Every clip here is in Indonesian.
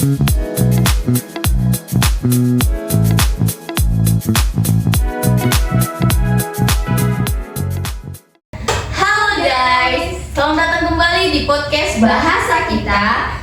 Halo guys, selamat datang kembali di podcast Bahasa Kita.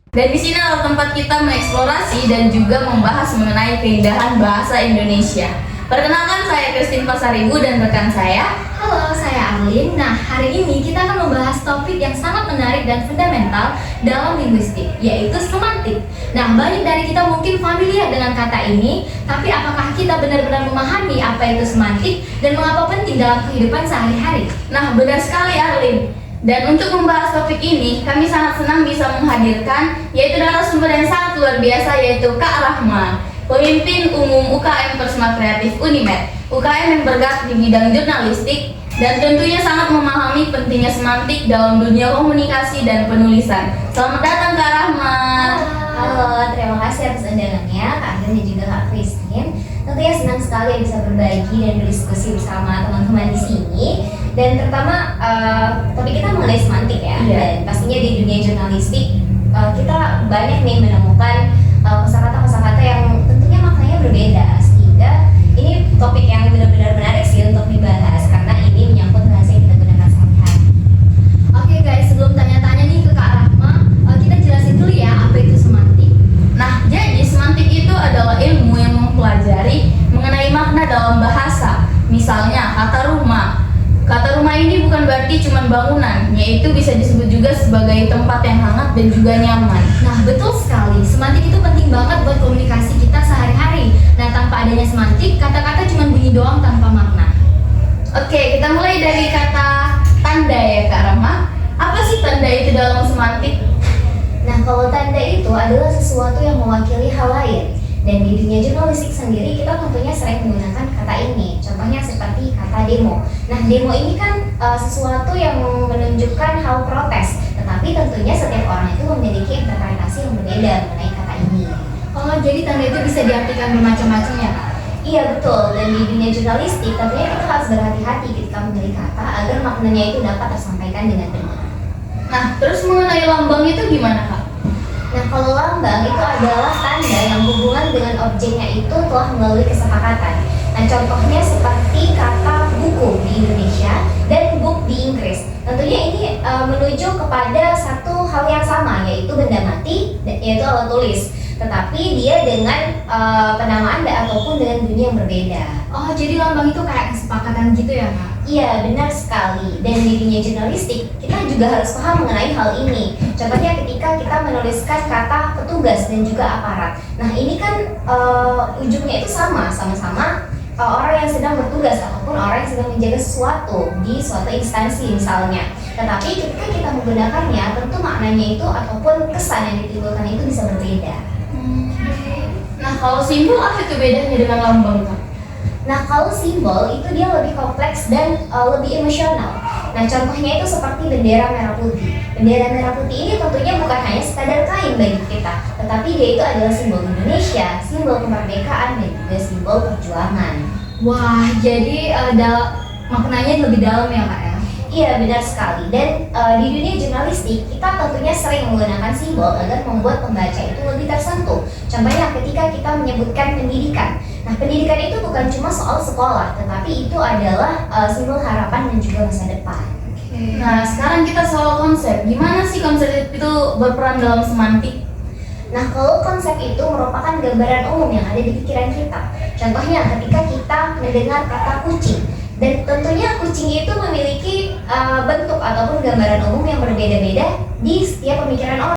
Dan di sini adalah tempat kita mengeksplorasi dan juga membahas mengenai keindahan bahasa Indonesia. Perkenalkan, saya Christine Pasaribu dan rekan saya. Halo, saya Arlin. Nah, hari ini kita akan membahas topik yang sangat menarik dan fundamental dalam linguistik, yaitu semantik. Nah, banyak dari kita mungkin familiar dengan kata ini, tapi apakah kita benar-benar memahami apa itu semantik dan mengapa penting dalam kehidupan sehari-hari? Nah, benar sekali Arlin. Dan untuk membahas topik ini, kami sangat senang bisa menghadirkan yaitu narasumber yang sangat luar biasa, yaitu Kak Rahma, pemimpin umum UKM Persma Kreatif Unimed. UKM yang bergerak di bidang jurnalistik dan tentunya sangat memahami pentingnya semantik dalam dunia komunikasi dan penulisan. Selamat datang Kak Rahma. Halo, terima kasih atas undangannya, Kak Arlin dan juga Kak Christine. Tentunya senang sekali bisa berbagi dan berdiskusi bersama teman-teman di sini. Dan terutama topik kita mengenai semantik ya. Dan pastinya di dunia jurnalistik kita banyak nih menemukan kosakata-kosakata yang tentunya maknanya berbeda, sehingga ini topik yang benar-benar menarik sih untuk dibahas karena ini menyangkut bahasa yang kita gunakan sehari-hari. Oke guys, sebelum tanya-tanya nih ke Kak Rahma, kita jelasin dulu ya apa itu semantik. Nah, jadi semantik itu adalah ilmu yang mempelajari mengenai makna dalam bahasa. Misalnya kata rumah. Kata rumah ini bukan berarti cuma bangunan, yaitu bisa disebut juga sebagai tempat yang hangat dan juga nyaman. Nah, betul sekali. Semantik itu penting banget buat komunikasi kita sehari-hari. Nah, tanpa adanya semantik, kata-kata cuma bunyi doang tanpa makna. Oke, kita mulai dari kata tanda ya Kak Rahma. Apa sih tanda itu dalam semantik? Nah, kalau tanda itu adalah sesuatu yang mewakili hal lain. Dan di dunia jurnalistik sendiri kita tentunya sering menggunakan kata ini. Contohnya seperti kata demo. Nah, demo ini kan sesuatu yang menunjukkan hal protes. Tetapi tentunya setiap orang itu memiliki interpretasi yang berbeda mengenai kata ini. Oh, jadi tanda itu bisa diartikan bermacam-macam ya Kak? Iya betul, dan di dunia jurnalistik tentunya kita harus berhati-hati ketika memilih kata agar maknanya itu dapat tersampaikan dengan benar. Nah, terus mengenai lambang itu gimana Kak? Nah, kalau lambang itu adalah tanda yang hubungan dengan objeknya itu telah melalui kesepakatan. Nah, contohnya seperti kata buku di Indonesia dan book di Inggris. Tentunya ini menuju kepada satu hal yang sama, yaitu benda mati, yaitu alat tulis. Tetapi dia dengan penamaan ataupun dengan bunyi yang berbeda. Oh, jadi lambang itu kayak kesepakatan gitu ya Kak? Iya, benar sekali. Dan di dunia jurnalistik, kita juga harus paham mengenai hal ini. Contohnya ketika kita menuliskan kata petugas dan juga aparat. Nah, ini kan ujungnya itu sama-sama orang yang sedang bertugas ataupun orang yang sedang menjaga sesuatu di suatu instansi misalnya. Tetapi ketika kita menggunakannya, tentu maknanya itu ataupun kesan yang ditimbulkan itu bisa berbeda. Nah, kalau simbol apa itu bedanya dengan lambang Kak? Nah, kalau simbol itu dia lebih kompleks dan lebih emosional. Nah, contohnya itu seperti bendera merah putih. Bendera merah putih ini tentunya bukan hanya sekadar kain bagi kita, tetapi dia itu adalah simbol Indonesia, simbol kemerdekaan dan juga simbol perjuangan. Wah, jadi maknanya lebih dalam ya Kak ya? Iya, benar sekali. Dan di dunia jurnalistik kita tentunya sering menggunakan simbol agar membuat pembaca itu lebih tersentuh. Contohnya ketika kita menyebutkan pendidikan. Nah, pendidikan itu bukan cuma soal sekolah, tetapi itu adalah simbol harapan dan juga masa depan. Nah, sekarang kita soal konsep. Gimana sih konsep itu berperan dalam semantik? Nah, kalau konsep itu merupakan gambaran umum yang ada di pikiran kita. Contohnya ketika kita mendengar kata kucing. Dan tentunya kucing itu memiliki bentuk ataupun gambaran umum yang berbeda-beda di setiap pemikiran orang.